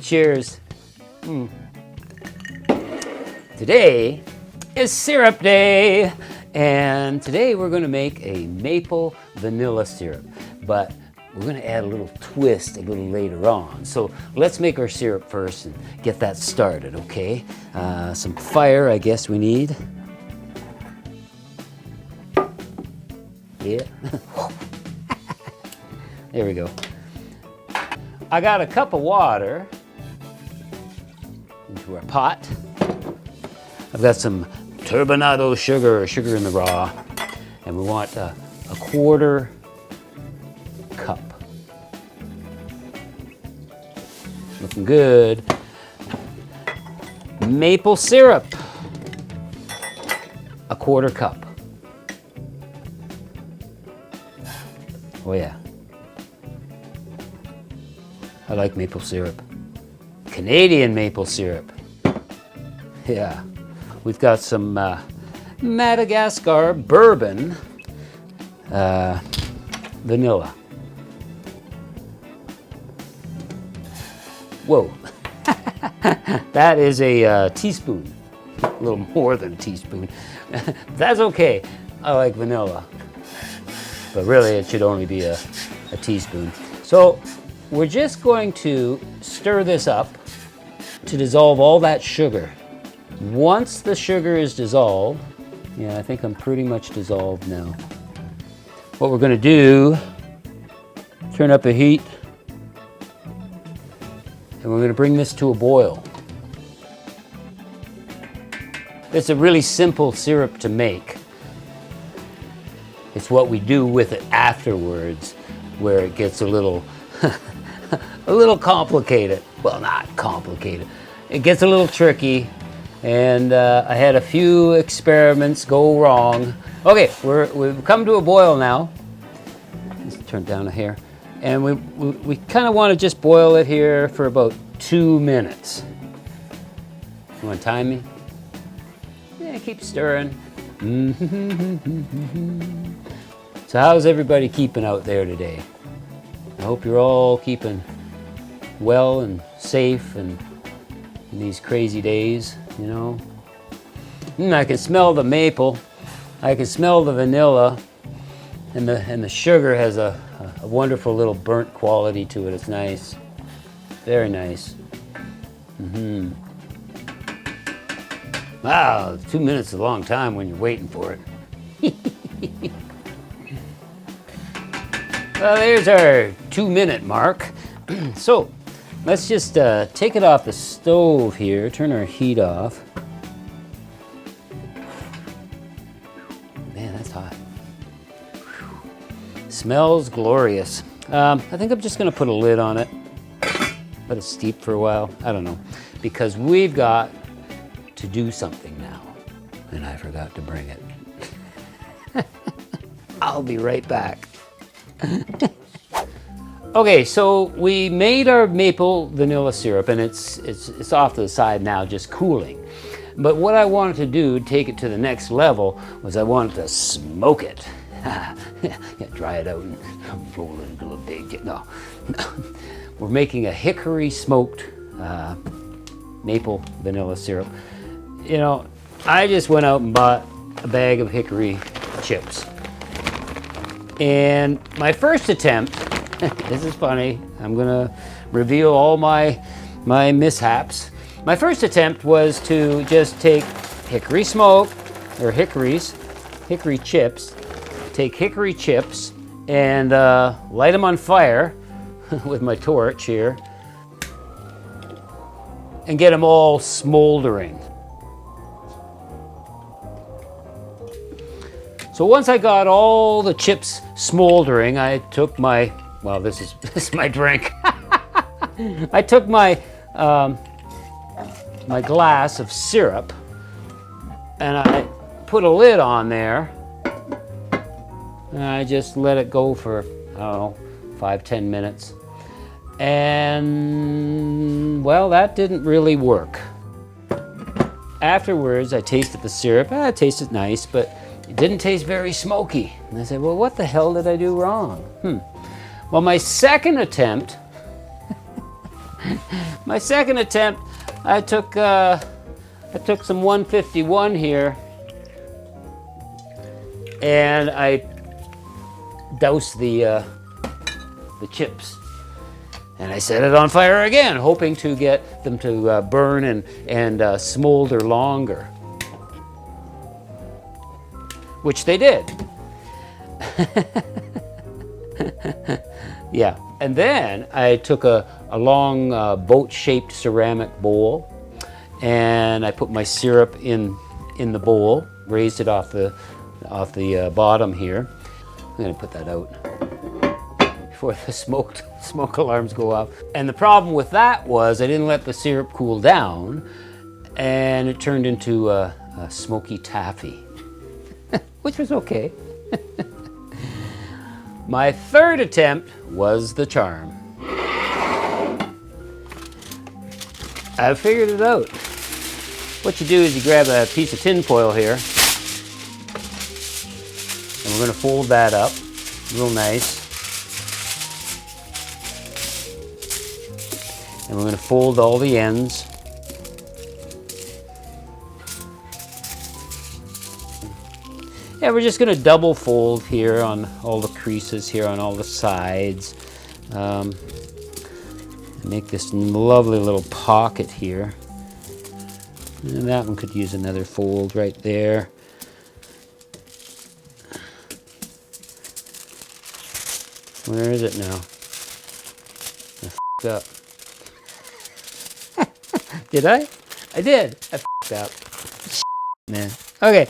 Cheers. Today is syrup day, and today we're going to make a maple vanilla syrup, but we're going to add a little twist a little later on. So let's make our syrup first and get that started, okay? Some fire, I guess we need. Yeah. There we go. I got a cup of water into our pot. I've got some turbinado sugar, sugar in the raw, and we want a quarter cup. Looking good. Maple syrup, a quarter cup. Oh yeah. I like maple syrup. Canadian maple syrup. Yeah. We've got some Madagascar bourbon vanilla. Whoa. That is a teaspoon. A little more than a teaspoon. That's okay. I like vanilla. But really it should only be a teaspoon. So we're just going to stir this up to dissolve all that sugar. Once the sugar is dissolved, yeah, I think I'm pretty much dissolved now. What we're going to do, turn up the heat, and we're going to bring this to a boil. It's a really simple syrup to make. It's what we do with it afterwards where it gets a little a little complicated. Well, not complicated. It gets a little tricky, and I had a few experiments go wrong. Okay, we've come to a boil now. Let's turn down a hair. And we kind of want to just boil it here for about 2 minutes. You want to time me? Yeah, keep stirring. So how's everybody keeping out there today? I hope you're all keeping well and safe and in these crazy days, you know. I can smell the maple, I can smell the vanilla, and the sugar has a wonderful little burnt quality to it. It's nice, very nice. Wow, 2 minutes is a long time when you're waiting for it. Well, there's our 2-minute mark. So let's just take it off the stove here, turn our heat off. Man, that's hot. Smells glorious. I think I'm just gonna put a lid on it, let it steep for a while. I don't know, because we've got to do something now, and I forgot to bring it. I'll be right back. Okay, so we made our maple vanilla syrup, and it's off to the side now, just cooling. But what I wanted to do, take it to the next level, was I wanted to smoke it. Yeah, dry it out and roll it into a big, no. We're making a hickory smoked maple vanilla syrup. You know, I just went out and bought a bag of hickory chips. And my first attempt, this is funny, I'm gonna reveal all my mishaps. My first attempt was to just take hickory smoke, or hickory chips, take hickory chips and light them on fire with my torch here and get them all smoldering. So once I got all the chips smoldering, I took my, well, this is my drink. I took my my glass of syrup and I put a lid on there, and I just let it go for, I don't know, 5-10 minutes. And well, that didn't really work. Afterwards, I tasted the syrup. It tasted nice, but it didn't taste very smoky. And I said, well, what the hell did I do wrong? Well, my second attempt My second attempt, I took some 151 here, and I doused the chips, and I set it on fire again, hoping to get them to burn and smolder longer, which they did. Yeah, and then I took a long boat-shaped ceramic bowl, and I put my syrup in the bowl, raised it off the bottom here. I'm gonna put that out before the smoke alarms go off. And the problem with that was I didn't let the syrup cool down, and it turned into a smoky taffy, which was okay. My third attempt was the charm. I figured it out. What you do is you grab a piece of tin foil here, and we're going to fold that up real nice. And we're going to fold all the ends. Yeah, we're just going to double fold here on all the creases here on all the sides. Make this lovely little pocket here. And that one could use another fold right there. Where is it now? I f***ed up. Did I? I did. I f***ed up. Man. Okay.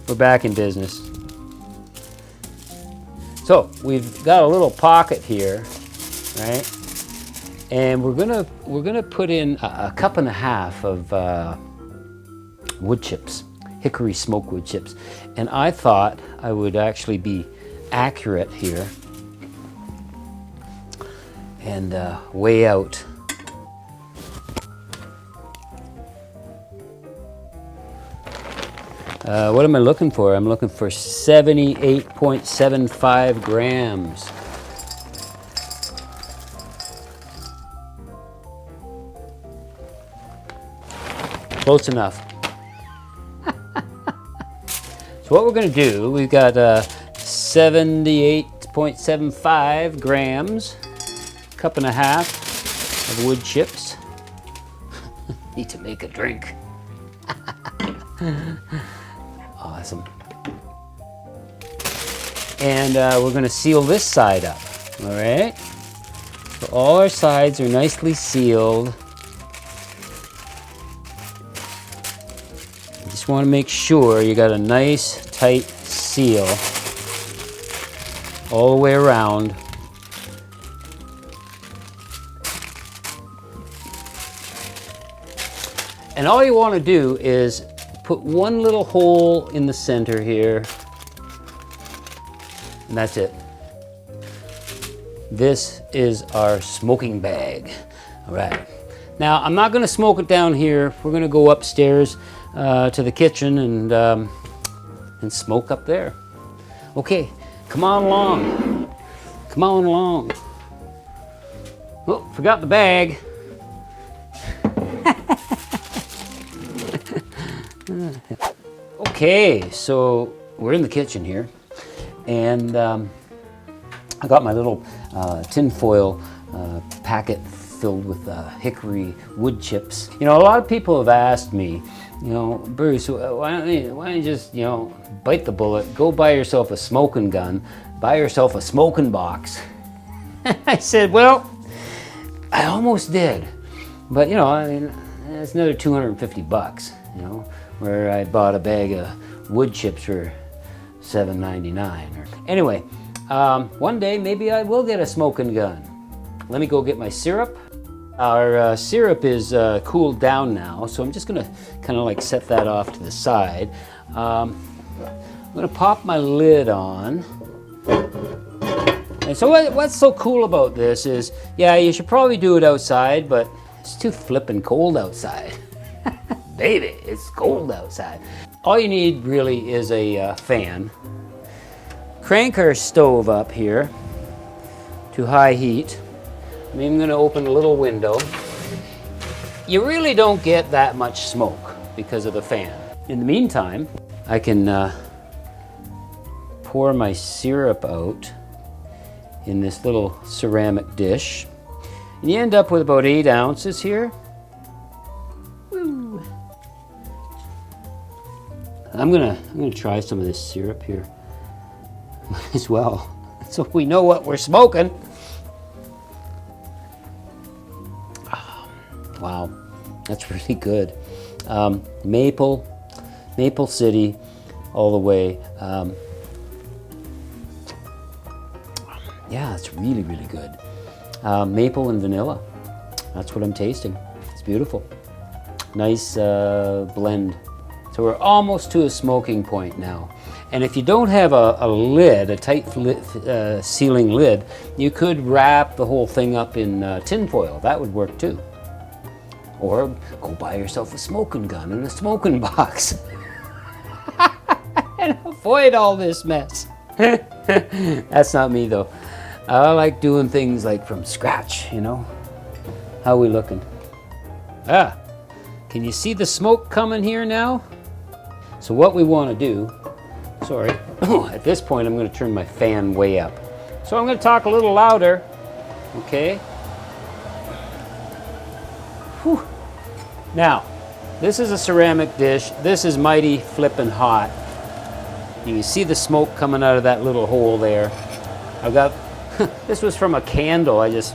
We're back in business. So we've got a little pocket here, right? And we're gonna put in a cup and a half of wood chips, hickory smoked wood chips. And I thought I would actually be accurate here and weigh out. What am I looking for? I'm looking for 78.75 grams. Close enough. So what we're going to do, we've got 78.75 grams, cup and a half of wood chips. Need to make a drink. Awesome. And we're going to seal this side up, all right? So all our sides are nicely sealed. You just want to make sure you got a nice tight seal all the way around. And all you want to do is put one little hole in the center here, and that's it. This is our smoking bag. All right. Now, I'm not going to smoke it down here. We're going to go upstairs to the kitchen and smoke up there. Okay, come on along. Come on along. Oh, forgot the bag. Okay, so we're in the kitchen here, and I got my little tin foil packet filled with hickory wood chips. You know, a lot of people have asked me, you know, Bruce, why don't you just, you know, bite the bullet, go buy yourself a smoking gun, buy yourself a smoking box. I said, well, I almost did, but you know, I mean, it's another 250 bucks, you know, where I bought a bag of wood chips for $7.99. Anyway, one day maybe I will get a smoking gun. Let me go get my syrup. Our syrup is cooled down now, so I'm just gonna kind of like set that off to the side. I'm gonna pop my lid on. And so what's so cool about this is, yeah, you should probably do it outside, but it's too flippin' cold outside. Baby, it's cold outside. All you need really is a fan. Crank our stove up here to high heat. I'm even gonna open a little window. you really don't get that much smoke because of the fan. In the meantime, I can pour my syrup out in this little ceramic dish. And you end up with about 8 ounces here. Woo. I'm gonna try some of this syrup here as well, so we know what we're smoking. Oh, wow, that's really good. Maple City, all the way. Yeah, it's really, really good. Maple and vanilla. That's what I'm tasting. It's beautiful. Nice blend. So we're almost to a smoking point now. And if you don't have a lid, a tight sealing lid, you could wrap the whole thing up in tin foil. That would work too. Or go buy yourself a smoking gun and a smoking box. And avoid all this mess. That's not me though. I like doing things like from scratch, you know. How are we looking? Ah, can you see the smoke coming here now? So what we want to do, sorry, at this point I'm going to turn my fan way up. So I'm going to talk a little louder, okay? Whew. Now, this is a ceramic dish. This is mighty flippin' hot. You can see the smoke coming out of that little hole there. I've got, this was from a candle. I just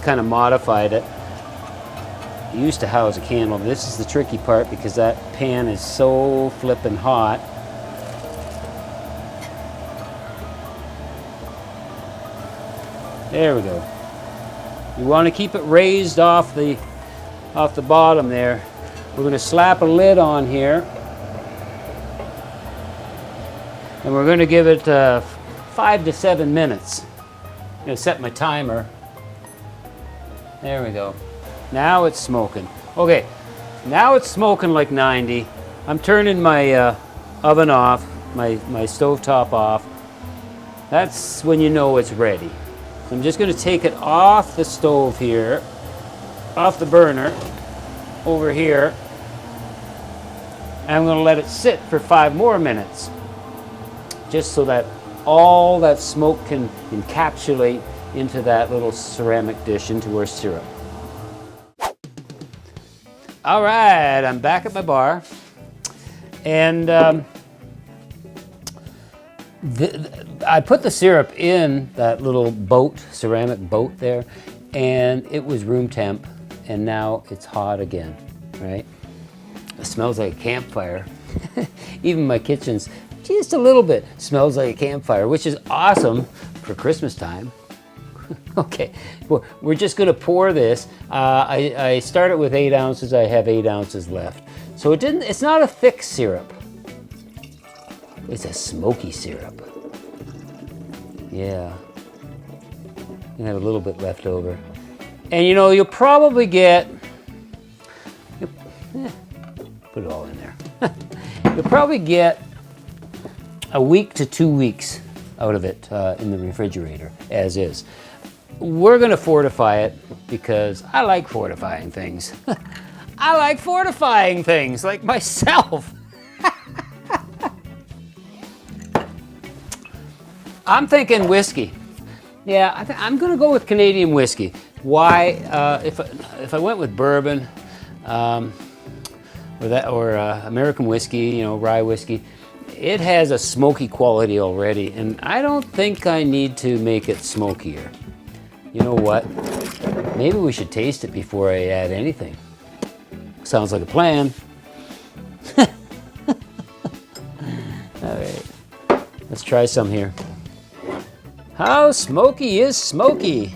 kind of modified it. It used to house a candle. This is the tricky part because that pan is so flippin' hot. There we go. You want to keep it raised off the bottom there. We're going to slap a lid on here. And we're going to give it 5 to 7 minutes. I'm going to set my timer. There we go. Now it's smoking. Okay, now it's smoking like 90. I'm turning my oven off, my stovetop off. That's when you know it's ready. So I'm just going to take it off the stove here, off the burner, over here. And I'm going to let it sit for 5 more minutes. Just so that all that smoke can encapsulate into that little ceramic dish, into our syrup. All right, I'm back at my bar, and I put the syrup in that little boat, ceramic boat there, and it was room temp, and now it's hot again, right? It smells like a campfire. Even my kitchen's just a little bit smells like a campfire, which is awesome for Christmas time. Okay, we're just going to pour this. I started with 8 ounces. I have 8 ounces left. So it's not a thick syrup. It's a smoky syrup. Yeah. You have a little bit left over. And you know, you'll probably get, put it all in there. You'll probably get a week to 2 weeks out of it in the refrigerator, as is. We're going to fortify it because I like fortifying things. I like fortifying things, like myself. I'm thinking whiskey. Yeah, I'm going to go with Canadian whiskey. Why? If I went with bourbon or American whiskey, you know, rye whiskey, it has a smoky quality already, and I don't think I need to make it smokier. You know what? Maybe we should taste it before I add anything. Sounds like a plan. All right, let's try some here. How smoky is smoky?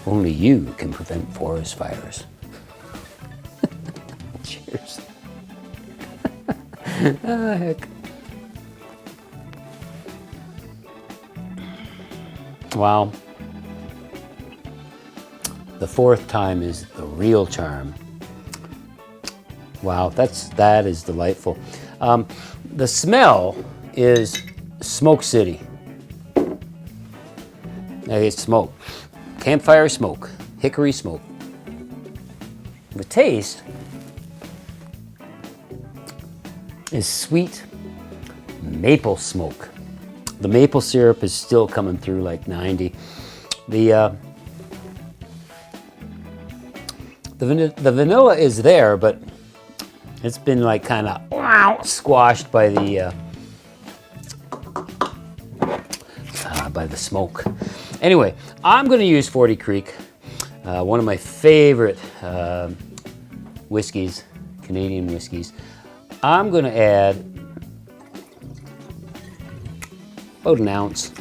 Only you can prevent forest fires. Cheers. Oh, heck. Wow. The 4th time is the real charm. Wow, that is delightful. The smell is Smoke City. It's smoke. Campfire smoke. Hickory smoke. The taste is sweet maple smoke. The maple syrup is still coming through like 90. The vanilla is there, but it's been like kind of squashed by the smoke. Anyway, I'm going to use 40 Creek, one of my favorite whiskeys, Canadian whiskeys. I'm going to add about an ounce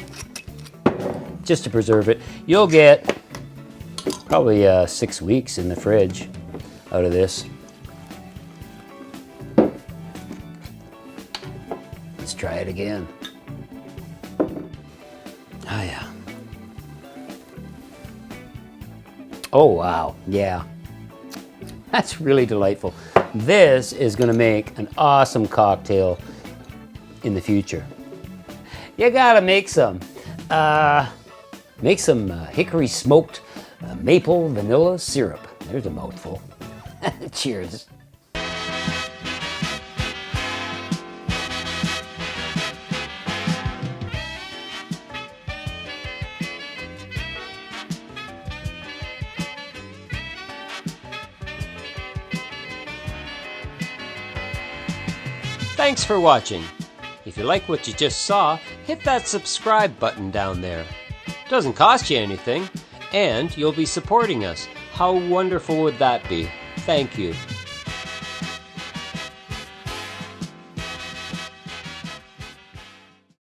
just to preserve it. You'll get probably 6 weeks in the fridge out of this. Let's try it again. Oh yeah. Oh wow, yeah. That's really delightful. This is gonna make an awesome cocktail in the future. You gotta make some. Hickory smoked maple vanilla syrup. There's a mouthful. Cheers. Thanks for watching. If you like what you just saw, hit that subscribe button down there. Doesn't cost you anything, and you'll be supporting us. How wonderful would that be? Thank you.